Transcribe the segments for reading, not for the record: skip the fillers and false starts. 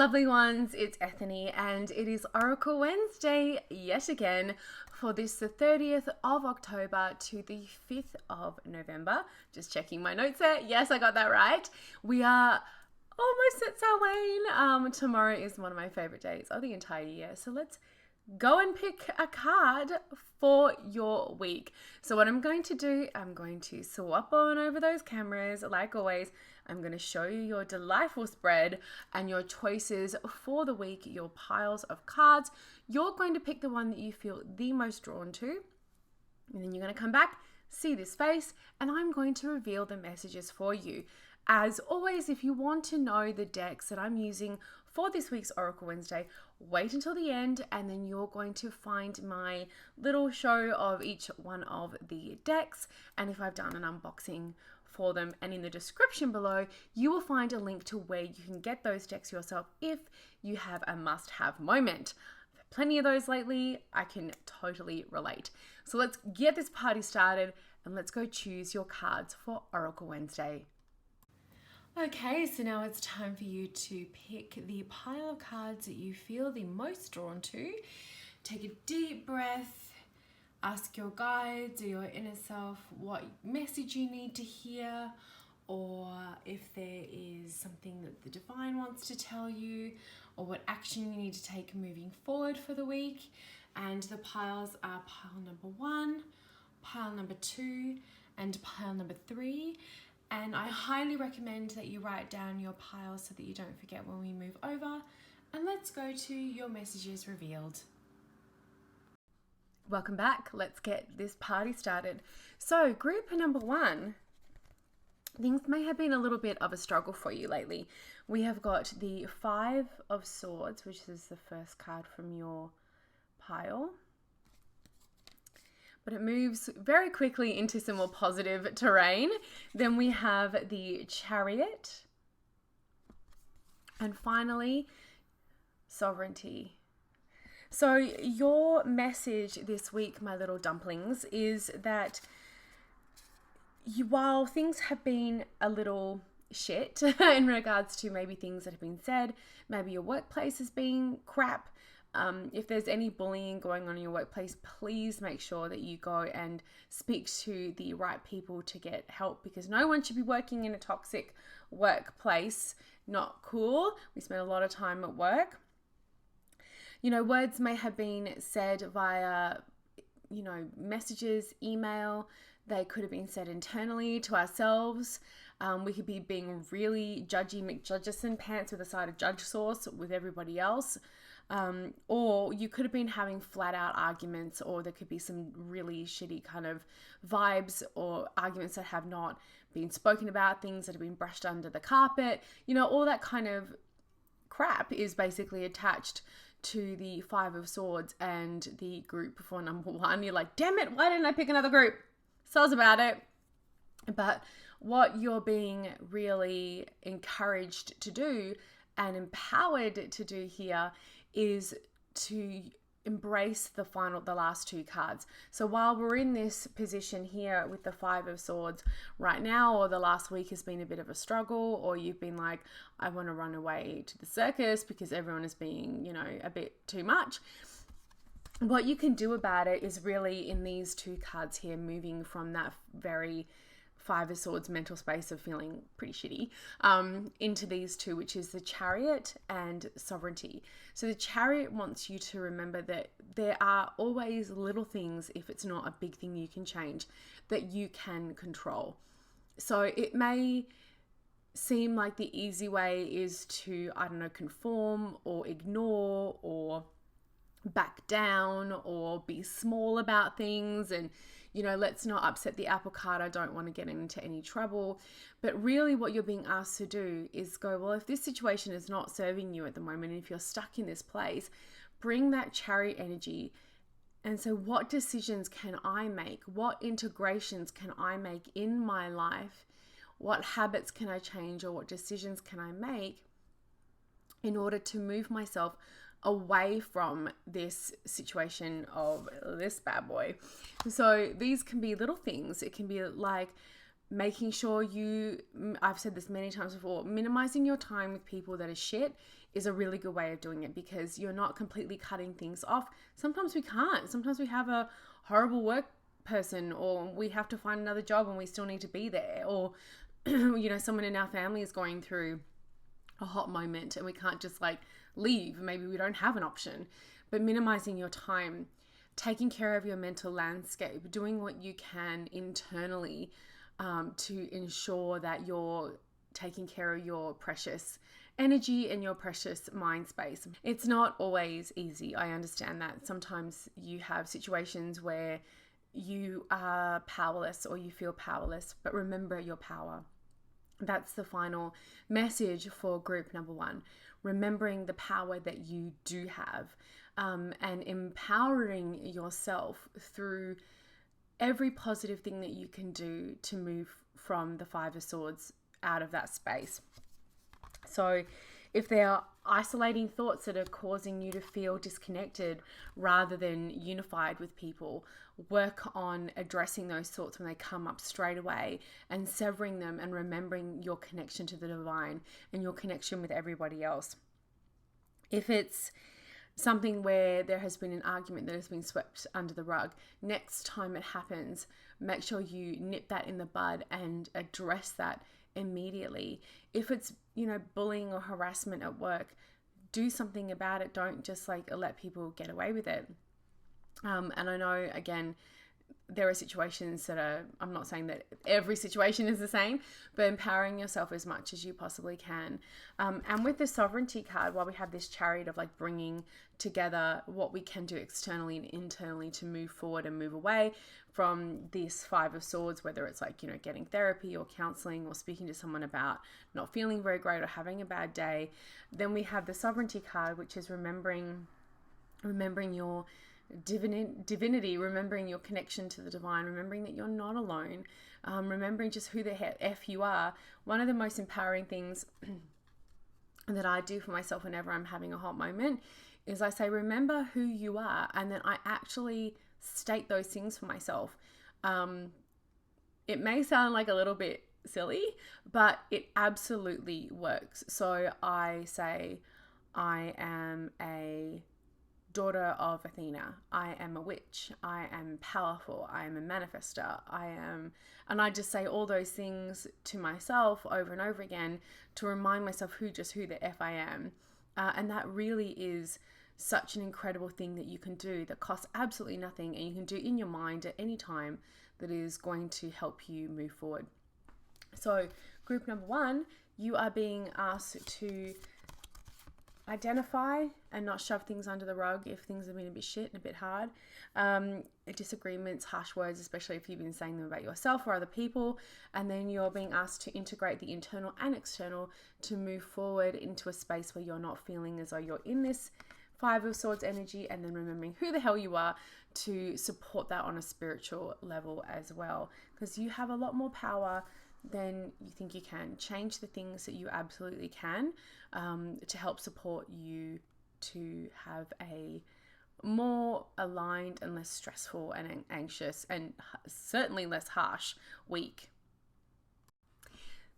Lovely ones, it's Ethany and it is Oracle Wednesday yet again for the 30th of October to the 5th of November. Just checking my notes there. Yes, I got that right. We are almost at Samhain. Tomorrow is one of my favorite days of the entire year. So let's go and pick a card for your week. So what I'm going to do, I'm going to swap on over those cameras. Like always, I'm going to show you your delightful spread and your choices for the week, your piles of cards. You're going to pick the one that you feel the most drawn to. And then you're going to come back, see this face, and I'm going to reveal the messages for you. As always, if you want to know the decks that I'm using for this week's Oracle Wednesday, wait until the end and then you're going to find my little show of each one of the decks and if I've done an unboxing for them. And in the description below, you will find a link to where you can get those decks yourself if you have a must-have moment. I've had plenty of those lately. I can totally relate. So let's get this party started and let's go choose your cards for Oracle Wednesday. Okay, so now it's time for you to pick the pile of cards that you feel the most drawn to. Take a deep breath, ask your guides or your inner self what message you need to hear, or if there is something that the divine wants to tell you, or what action you need to take moving forward for the week. And the piles are pile number 1, pile number 2, and pile number 3. And I highly recommend that you write down your piles so that you don't forget when we move over. And let's go to your messages revealed. Welcome back. Let's get this party started. So group number 1, things may have been a little bit of a struggle for you lately. We have got the 5 of Swords, which is the first card from your pile. But it moves very quickly into some more positive terrain. Then we have the Chariot. And finally, Sovereignty. So your message this week, my little dumplings, is that while things have been a little shit in regards to maybe things that have been said, maybe your workplace has been crap, if there's any bullying going on in your workplace, please make sure that you go and speak to the right people to get help, because no one should be working in a toxic workplace. Not cool. We spend a lot of time at work. Words may have been said via, messages, email. They could have been said internally to ourselves. We could be being really judgy McJudgeson pants with a side of judge sauce with everybody else. Or you could have been having flat out arguments, or there could be some really shitty kind of vibes or arguments that have not been spoken about, things that have been brushed under the carpet. All that kind of crap is basically attached to the 5 of Swords and the group for number 1. You're like, damn it, why didn't I pick another group? Soz about it. But what you're being really encouraged to do and empowered to do here is to embrace the last 2 cards. So while we're in this position here with the 5 of Swords right now, or the last week has been a bit of a struggle, or you've been like, I want to run away to the circus because everyone is being, a bit too much. What you can do about it is really in these 2 cards here, moving from that very 5 of Swords mental space of feeling pretty shitty into these 2, which is the Chariot and Sovereignty. So the Chariot wants you to remember that there are always little things, if it's not a big thing you can change, that you can control. So it may seem like the easy way is to, conform or ignore or back down or be small about things and let's not upset the apple cart. I don't want to get into any trouble. But really what you're being asked to do is go, well, if this situation is not serving you at the moment, and if you're stuck in this place, bring that Chariot energy and say, what decisions can I make? What integrations can I make in my life? What habits can I change, or what decisions can I make in order to move myself away from this situation of this bad boy? So these can be little things. It can be like making sure I've said this many times before, minimizing your time with people that are shit is a really good way of doing it, because you're not completely cutting things off. Sometimes we can't. Sometimes we have a horrible work person, or we have to find another job and we still need to be there, or someone in our family is going through a hot moment and we can't just like leave. Maybe we don't have an option. But minimizing your time, taking care of your mental landscape, doing what you can internally to ensure that you're taking care of your precious energy and your precious mind space. It's not always easy. I understand that. Sometimes you have situations where you are powerless or you feel powerless, but remember your power. That's the final message for group number 1. Remembering the power that you do have, and empowering yourself through every positive thing that you can do to move from the Five of Swords out of that space. So if there are isolating thoughts that are causing you to feel disconnected rather than unified with people, work on addressing those thoughts when they come up straight away and severing them and remembering your connection to the divine and your connection with everybody else. If it's something where there has been an argument that has been swept under the rug, next time it happens, make sure you nip that in the bud and address that immediately. If it's, bullying or harassment at work, do something about it. Don't just let people get away with it. And I know, again, there are situations that are, I'm not saying that every situation is the same, but empowering yourself as much as you possibly can. And with the Sovereignty card, while we have this Chariot of bringing together what we can do externally and internally to move forward and move away from this Five of Swords, whether it's getting therapy or counseling or speaking to someone about not feeling very great or having a bad day, then we have the Sovereignty card, which is remembering your divinity, remembering your connection to the divine, remembering that you're not alone, remembering just who the F you are. One of the most empowering things that I do for myself whenever I'm having a hot moment is I say, remember who you are, and then I actually state those things for myself. It may sound like a little bit silly, but it absolutely works. So I say, I am a daughter of Athena. I am a witch. I am powerful. I am a manifester. And I just say all those things to myself over and over again to remind myself who the F I am. And that really is such an incredible thing that you can do that costs absolutely nothing, and you can do in your mind at any time, that is going to help you move forward. So group number 1, you are being asked to identify and not shove things under the rug if things have been a bit shit and a bit hard. Disagreements, harsh words, especially if you've been saying them about yourself or other people. And then you're being asked to integrate the internal and external to move forward into a space where you're not feeling as though you're in this Five of Swords energy, and then remembering who the hell you are to support that on a spiritual level as well. Because you have a lot more power than you think you can. Change the things that you absolutely can to help support you to have a more aligned and less stressful and anxious and certainly less harsh week.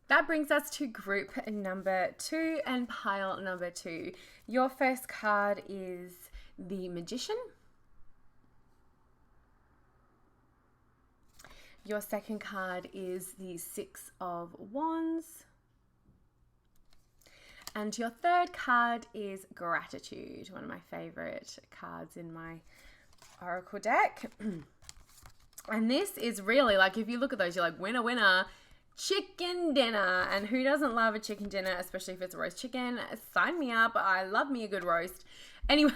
That brings us to group number 2 and pile number 2. Your first card is the Magician. Your second card is the Six of Wands. And your third card is Gratitude, one of my favorite cards in my Oracle deck. And this is really if you look at those, you're like, winner, winner, chicken dinner. And who doesn't love a chicken dinner, especially if it's a roast chicken? Sign me up. I love me a good roast. Anyway,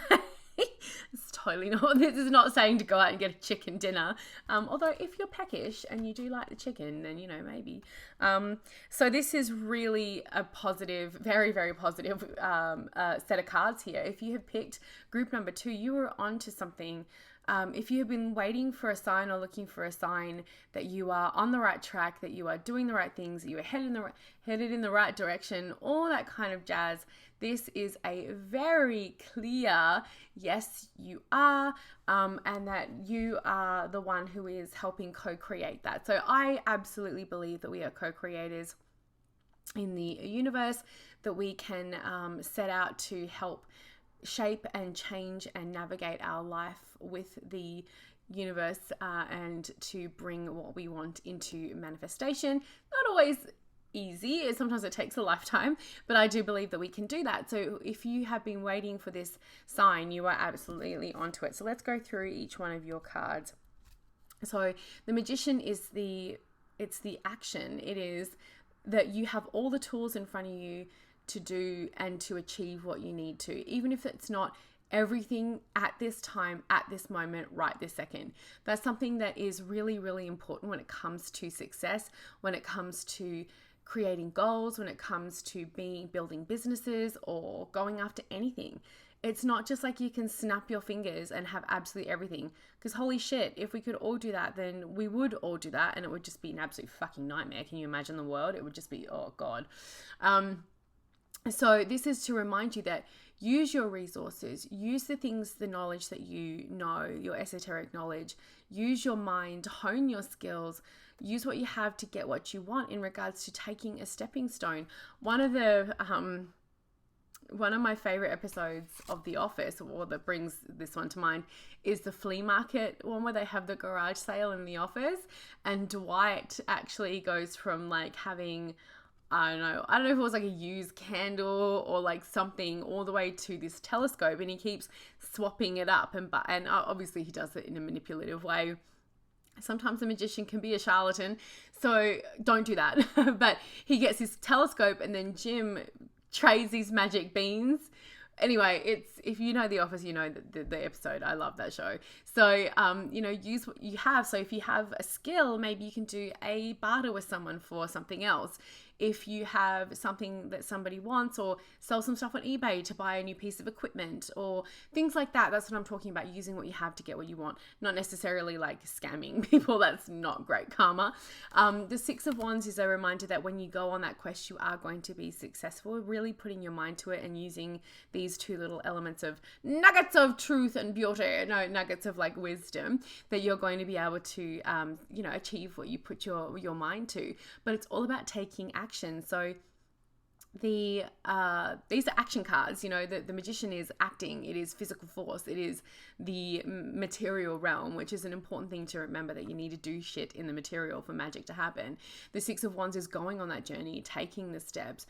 it's totally not, this is not saying to go out and get a chicken dinner. Although if you're peckish and you do like the chicken, then, maybe. So this is really a positive, very, very positive set of cards here. If you have picked group number 2, you are onto something. If you have been waiting for a sign or looking for a sign that you are on the right track, that you are doing the right things, that you are headed in the right direction, all that kind of jazz, this is a very clear yes, you are, and that you are the one who is helping co-create that. So I absolutely believe that we are co-creators. in the universe that we can set out to help shape and change and navigate our life with the universe, and to bring what we want into manifestation. Not always easy. Sometimes it takes a lifetime, but I do believe that we can do that. So if you have been waiting for this sign, you are absolutely onto it. So let's go through each one of your cards. So the Magician is it's the action. It is that you have all the tools in front of you to do and to achieve what you need to, even if it's not everything at this time, at this moment, right this second. That's something that is really, really important when it comes to success, when it comes to creating goals, when it comes to building businesses or going after anything. It's not just like you can snap your fingers and have absolutely everything, because holy shit, if we could all do that, then we would all do that and it would just be an absolute fucking nightmare. Can you imagine the world? It would just be, oh God. So this is to remind you that use your resources, use the things, the knowledge that you know, your esoteric knowledge, use your mind, hone your skills, use what you have to get what you want in regards to taking a stepping stone. One of my favorite episodes of The Office, or that brings this one to mind, is the flea market one where they have the garage sale in the office, and Dwight actually goes from like having, I don't know if it was like a used candle or like something, all the way to this telescope, and he keeps swapping it up, and obviously he does it in a manipulative way. Sometimes the magician can be a charlatan, so don't do that. But he gets his telescope, and then Jim trades these magic beans. Anyway, it's, if you know The Office, you know the episode. I love that show. So, use what you have. So if you have a skill, maybe you can do a barter with someone for something else. If you have something that somebody wants, or sell some stuff on eBay to buy a new piece of equipment or things like that. That's what I'm talking about, using what you have to get what you want, not necessarily like scamming people. That's not great karma. The Six of Wands is a reminder that when you go on that quest, you are going to be successful, really putting your mind to it and using these two little elements of nuggets of truth and beauty, nuggets of like wisdom, that you're going to be able to, achieve what you put your mind to. But it's all about taking action. So these are action cards. The Magician is acting. It is physical force. It is the material realm, which is an important thing to remember, that you need to do shit in the material for magic to happen. The Six of Wands is going on that journey, taking the steps,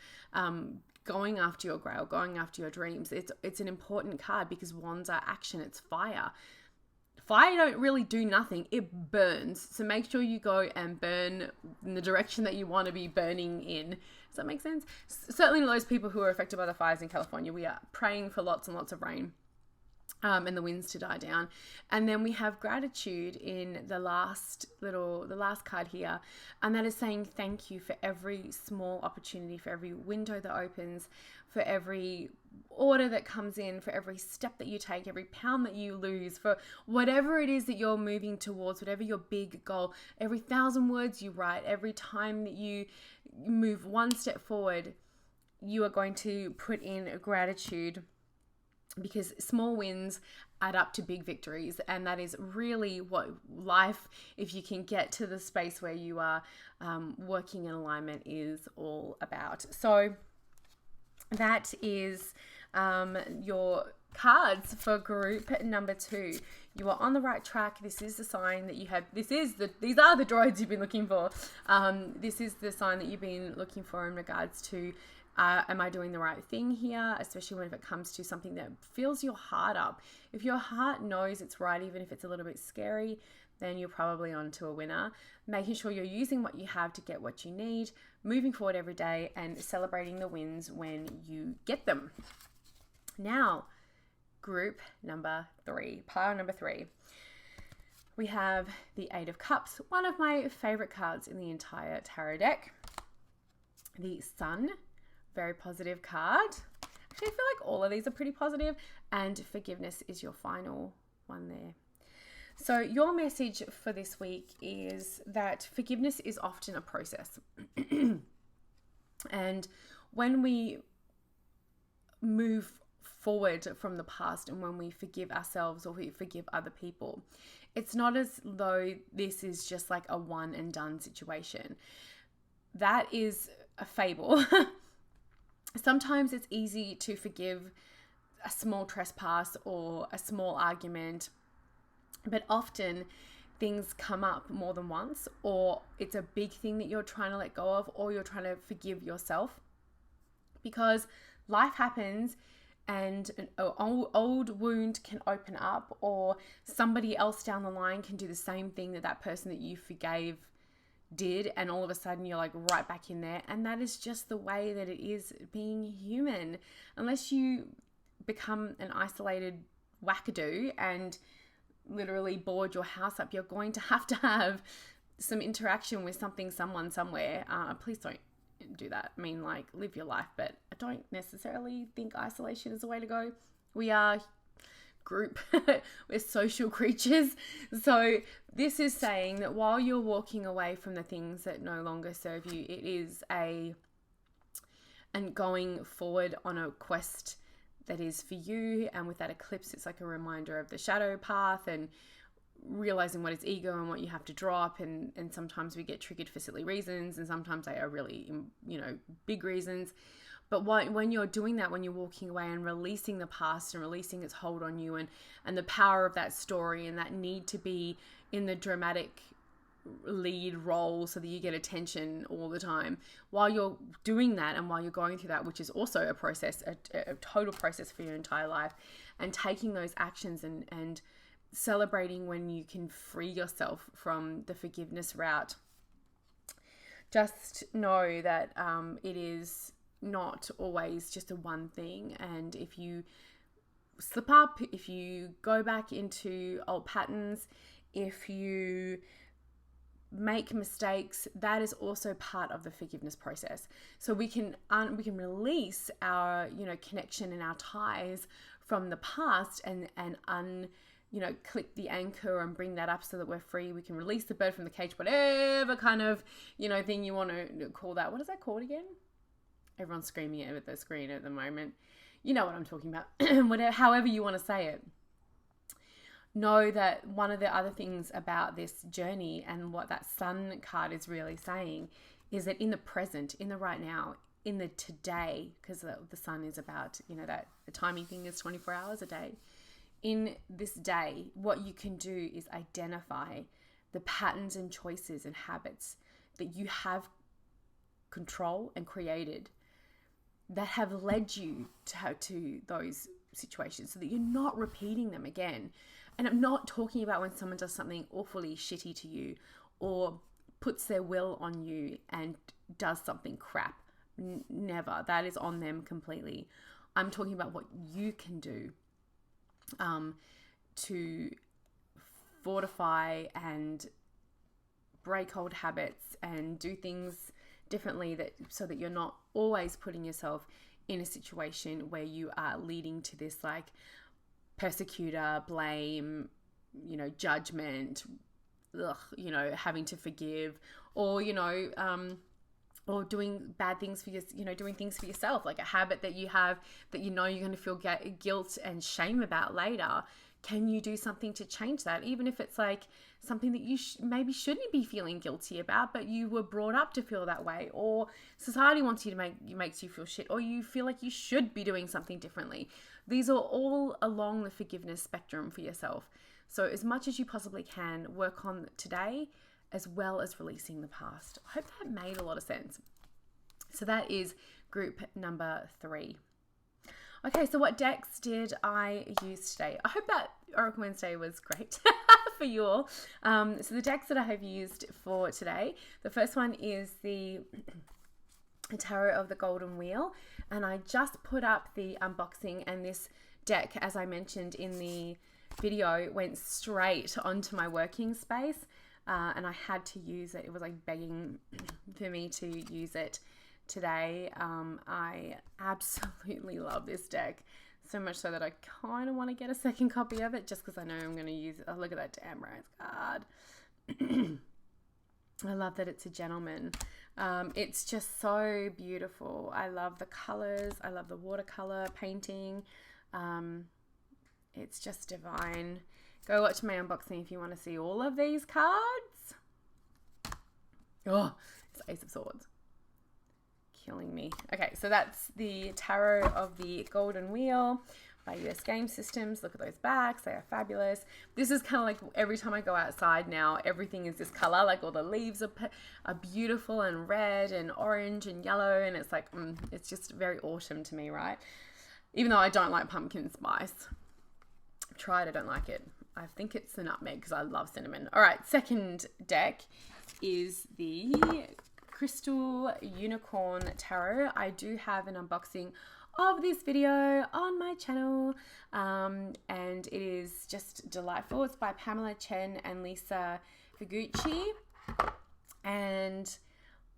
going after your grail, going after your dreams. It's an important card because wands are action. It's fire. Fire don't really do nothing. It burns. So make sure you go and burn in the direction that you want to be burning in. Does that make sense? Certainly those people who are affected by the fires in California, we are praying for lots and lots of rain, and the winds to die down. And then we have gratitude in the last card here. And that is saying thank you for every small opportunity, for every window that opens, for every order that comes in, for every step that you take, every pound that you lose, for whatever it is that you're moving towards, whatever your big goal, every 1,000 words you write, every time that you move one step forward, you are going to put in gratitude, because small wins add up to big victories. And that is really what life, if you can get to the space where you are working in alignment, is all about. So that is your cards for group number 2. You are on the right track. This is the sign that you have. These are the droids you've been looking for. This is the sign that you've been looking for in regards to, am I doing the right thing here? Especially when it comes to something that fills your heart up. If your heart knows it's right, even if it's a little bit scary, then you're probably on to a winner. Making sure you're using what you have to get what you need, moving forward every day, and celebrating the wins when you get them. Now, group number 3, pile number 3. We have the 8 of Cups, one of my favorite cards in the entire tarot deck. The Sun, very positive card. Actually, I feel like all of these are pretty positive. And Forgiveness is your final one there. So your message for this week is that forgiveness is often a process. And when we move forward from the past, and when we forgive ourselves or we forgive other people, it's not as though this is just like a one and done situation. That is a fable. Sometimes it's easy to forgive a small trespass or a small argument, but often things come up more than once, or it's a big thing that you're trying to let go of, or you're trying to forgive yourself, because life happens and an old wound can open up, or somebody else down the line can do the same thing that person that you forgave did, and all of a sudden you're like right back in there. And that is just the way that it is being human. Unless you become an isolated wackadoo and literally board your house up, you're going to have some interaction with someone, somewhere. Please don't do that. I mean, like, live your life, but I don't necessarily think isolation is the way to go. We are group, we're social creatures. So this is saying that while you're walking away from the things that no longer serve you, it is and going forward on a quest that is for you. And with that eclipse, it's like a reminder of the shadow path and realizing what is ego and what you have to drop. And sometimes we get triggered for silly reasons, and sometimes they are really, big reasons. But when you're doing that, when you're walking away and releasing the past and releasing its hold on you, and the power of that story and that need to be in the dramatic lead role so that you get attention all the time, while you're doing that and while you're going through that, which is also a process, a total process for your entire life, and taking those actions and celebrating when you can free yourself from the forgiveness route, just know that it is not always just a one thing. And if you slip up, if you go back into old patterns, if you make mistakes, that is also part of the forgiveness process. So we can release our connection and our ties from the past and click the anchor and bring that up so that we're free. We can release the bird from the cage, whatever kind of thing you want to call that. What is that called again? Everyone's screaming it at the screen at the moment. You know what I'm talking about. Whatever, however you want to say it. Know that one of the other things about this journey and what that sun card is really saying is that in the present, in the right now, in the today, because the sun is about, that the timing thing is 24 hours a day. In this day, what you can do is identify the patterns and choices and habits that you have control and created that have led you to those situations, so that you're not repeating them again. And I'm not talking about when someone does something awfully shitty to you or puts their will on you and does something crap. Never. That is on them completely. I'm talking about what you can do to fortify and break old habits and do things differently, so that you're not always putting yourself in a situation where you are leading to this like persecutor, blame, judgment, having to forgive, or or doing bad things for doing things for yourself, like a habit that you have that you're going to feel guilt and shame about later. Can you do something to change that? Even if it's like something that you maybe shouldn't be feeling guilty about, but you were brought up to feel that way, or society wants you to makes you feel shit, or you feel like you should be doing something differently. These are all along the forgiveness spectrum for yourself. So as much as you possibly can, work on today as well as releasing the past. I hope that made a lot of sense. So that is group number 3. Okay, so what decks did I use today? I hope that Oracle Wednesday was great for you all. So the decks that I have used for today, the first one is the Tarot of the Golden Wheel, and I just put up the unboxing, and this deck, as I mentioned in the video, went straight onto my working space, and I had to use it. It was like begging for me to use it today. I absolutely love this deck, so much so that I kind of want to get a second copy of it, just because I know I'm going to use it. Oh, look at that damn rose card. I love that it's a gentleman. It's just so beautiful. I love the colors. I love the watercolor painting. It's just divine. Go watch my unboxing if you want to see all of these cards. Oh, it's Ace of Swords. killing me. Okay, so that's the Tarot of the Golden Wheel by US Game Systems. Look at those backs. They are fabulous. This is kind of like every time I go outside now, everything is this color. Like all the leaves are beautiful and red and orange and yellow. And it's like, it's just very autumn to me, right? Even though I don't like pumpkin spice. I've tried, I don't like it. I think it's the nutmeg because I love cinnamon. All right, second deck is the Crystal Unicorn Tarot. I do have an unboxing of this video on my channel, and it is just delightful. It's by Pamela Chen and Lisa Higuchi, and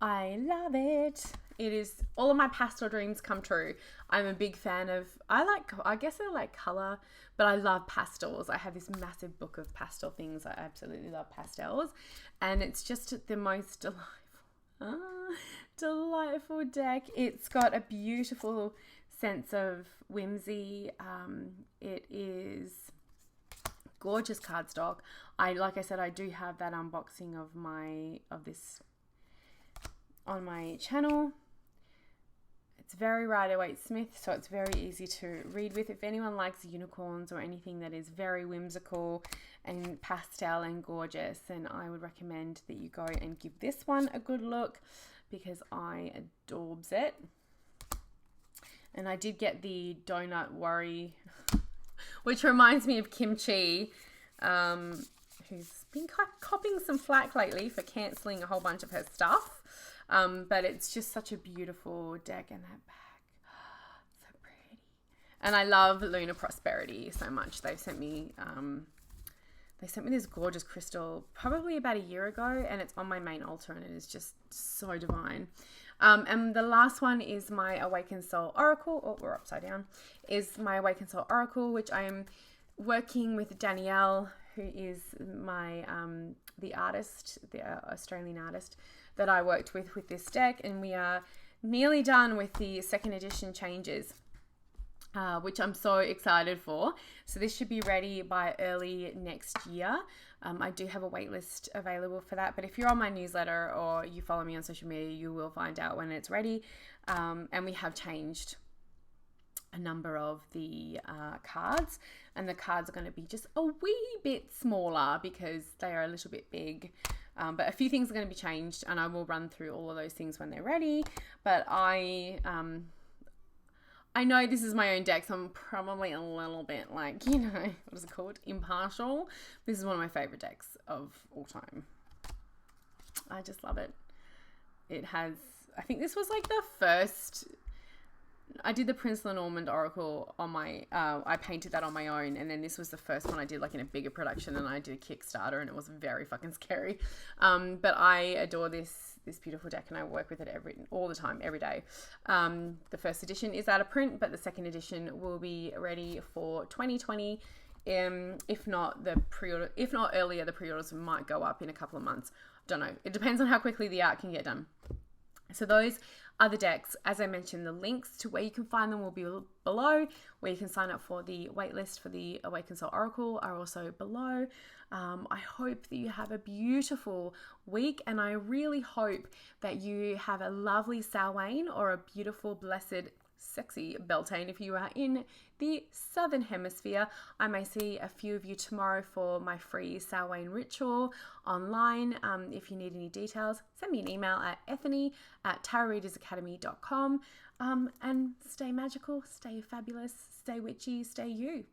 I love it. It is all of my pastel dreams come true. I'm a big fan of, I guess I like color, but I love pastels. I have this massive book of pastel things. I absolutely love pastels, and it's just the most delightful deck. It's got a beautiful sense of whimsy. It is gorgeous cardstock. Like I said, I do have that unboxing of this on my channel. It's very Rider-Waite-Smith, so it's very easy to read with. If anyone likes unicorns or anything that is very whimsical and pastel and gorgeous, then I would recommend that you go and give this one a good look, because I adorbs it. And I did get the Donut Worry, which reminds me of Kimchi, who's been copping some flack lately for cancelling a whole bunch of her stuff. But it's just such a beautiful deck, and that back, so pretty. And I love Luna Prosperity so much. They sent me this gorgeous crystal probably about a year ago, and it's on my main altar, and it is just so divine. And the last one is my Awakened Soul Oracle. Oh, we're upside down. Is my Awakened Soul Oracle, which I am working with Danielle, who is my the artist, the Australian artist that I worked with this deck, and we are nearly done with the second edition changes, which I'm so excited for. So this should be ready by early next year. I do have a waitlist available for that, but if you're on my newsletter or you follow me on social media, you will find out when it's ready. And we have changed a number of the cards, and the cards are going to be just a wee bit smaller because they are a little bit big. But a few things are going to be changed, and I will run through all of those things when they're ready. But I know this is my own deck, so I'm probably a little bit like, what is it called? Impartial. This is one of my favorite decks of all time. I just love it. It has, I think this was like the first, I did the Prince Lenormand Oracle on my, I painted that on my own, and then this was the first one I did like in a bigger production, and I did a Kickstarter, and it was very fucking scary. But I adore this beautiful deck, and I work with it all the time, every day. The first edition is out of print, but the second edition will be ready for 2020. If not earlier, the pre-orders might go up in a couple of months. Don't know. It depends on how quickly the art can get done. So those are the decks. As I mentioned, the links to where you can find them will be below. Where you can sign up for the waitlist for the Awakened Soul Oracle are also below. I hope that you have a beautiful week, and I really hope that you have a lovely Samhain or a beautiful, blessed, sexy Beltane if you are in the Southern Hemisphere. I may see a few of you tomorrow for my free Samhain ritual online. If you need any details, send me an email at ethany@tarotreadersacademy.com. And stay magical, stay fabulous, stay witchy, stay you.